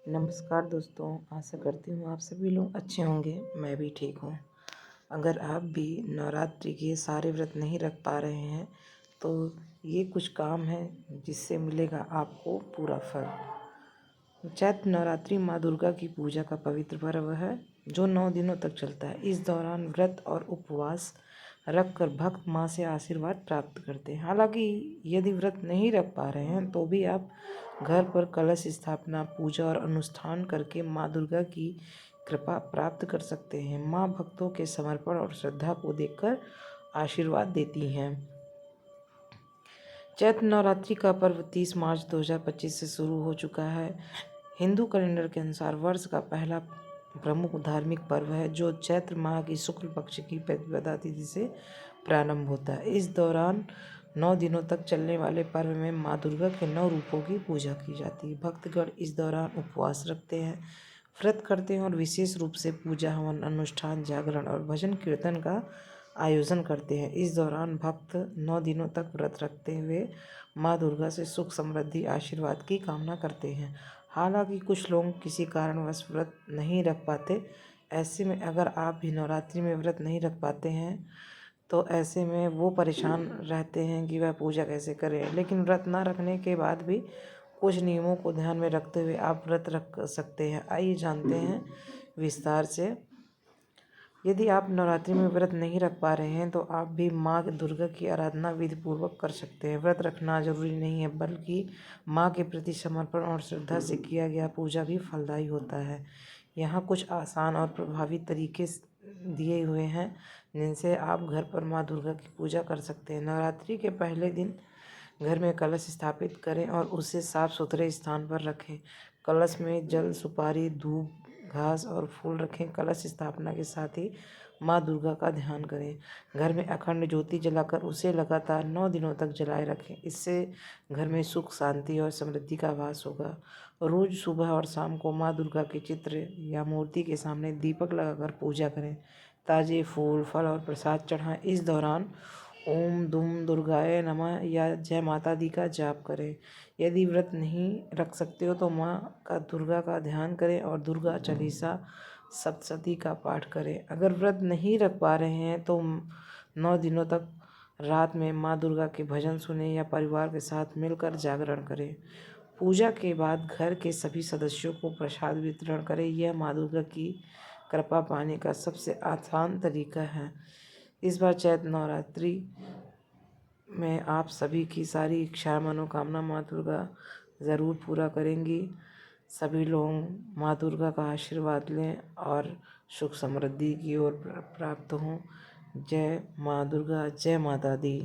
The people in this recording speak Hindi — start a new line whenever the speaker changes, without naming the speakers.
नमस्कार दोस्तों, आशा करती हूँ आप सभी लोग अच्छे होंगे। मैं भी ठीक हूँ। अगर आप भी नवरात्रि के सारे व्रत नहीं रख पा रहे हैं तो ये कुछ काम है जिससे मिलेगा आपको पूरा फल। चैत्र नवरात्रि माँ दुर्गा की पूजा का पवित्र पर्व है जो 9 दिनों तक चलता है। इस दौरान व्रत और उपवास रखकर भक्त माँ से आशीर्वाद प्राप्त करते हैं। हालांकि यदि व्रत नहीं रख पा रहे हैं तो भी आप घर पर कलश स्थापना, पूजा और अनुष्ठान करके माँ दुर्गा की कृपा प्राप्त कर सकते हैं। माँ भक्तों के समर्पण और श्रद्धा को देखकर आशीर्वाद देती हैं। चैत्र नवरात्रि का पर्व 30 मार्च 2025 से शुरू हो चुका है। हिंदू कैलेंडर के अनुसार वर्ष का पहला प्रमुख धार्मिक पर्व है जो चैत्र माह की शुक्ल पक्ष की प्रतिपदा तिथि से प्रारंभ होता है। इस दौरान 9 दिनों तक चलने वाले पर्व में माँ दुर्गा के 9 रूपों की पूजा की जाती है। भक्तगण इस दौरान उपवास रखते हैं, व्रत करते हैं और विशेष रूप से पूजा, हवन, अनुष्ठान, जागरण और भजन कीर्तन का आयोजन करते हैं। इस दौरान भक्त 9 दिनों तक व्रत रखते हुए माँ दुर्गा से सुख, समृद्धि, आशीर्वाद की कामना करते हैं। हालांकि कुछ लोग किसी कारणवश व्रत नहीं रख पाते। ऐसे में अगर आप भी नवरात्रि में व्रत नहीं रख पाते हैं तो ऐसे में वो परेशान रहते हैं कि वह पूजा कैसे करें। लेकिन व्रत ना रखने के बाद भी कुछ नियमों को ध्यान में रखते हुए आप व्रत रख सकते हैं। आइए जानते हैं विस्तार से। यदि आप नवरात्रि में व्रत नहीं रख पा रहे हैं तो आप भी माँ दुर्गा की आराधना विधि पूर्वक कर सकते हैं। व्रत रखना जरूरी नहीं है, बल्कि माँ के प्रति समर्पण और श्रद्धा से किया गया पूजा भी फलदायी होता है। यहाँ कुछ आसान और प्रभावी तरीके दिए हुए हैं जिनसे आप घर पर माँ दुर्गा की पूजा कर सकते हैं। नवरात्रि के पहले दिन घर में कलश स्थापित करें और उसे साफ सुथरे स्थान पर रखें। कलश में जल, सुपारी, धूप, घास और फूल रखें। कलश स्थापना के साथ ही माँ दुर्गा का ध्यान करें। घर में अखंड ज्योति जलाकर उसे लगातार 9 दिनों तक जलाए रखें। इससे घर में सुख, शांति और समृद्धि का वास होगा। रोज सुबह और शाम को माँ दुर्गा के चित्र या मूर्ति के सामने दीपक लगाकर पूजा करें। ताजे फूल, फल और प्रसाद चढ़ाएं। इस दौरान ओम दुम दुर्गाय नमः या जय माता दी का जाप करें। यदि व्रत नहीं रख सकते हो तो माँ का दुर्गा का ध्यान करें और दुर्गा चालीसा, सप्तशती का पाठ करें। अगर व्रत नहीं रख पा रहे हैं तो 9 दिनों तक रात में माँ दुर्गा के भजन सुने या परिवार के साथ मिलकर जागरण करें। पूजा के बाद घर के सभी सदस्यों को प्रसाद वितरण करें। यह माँ दुर्गा की कृपा पाने का सबसे आसान तरीका है। इस बार चैत्र नवरात्रि में आप सभी की सारी इच्छा, मनोकामना माँ दुर्गा ज़रूर पूरा करेंगी। सभी लोग माँ दुर्गा का आशीर्वाद लें और सुख समृद्धि की ओर प्राप्त हों। जय माँ दुर्गा, जय माता दी।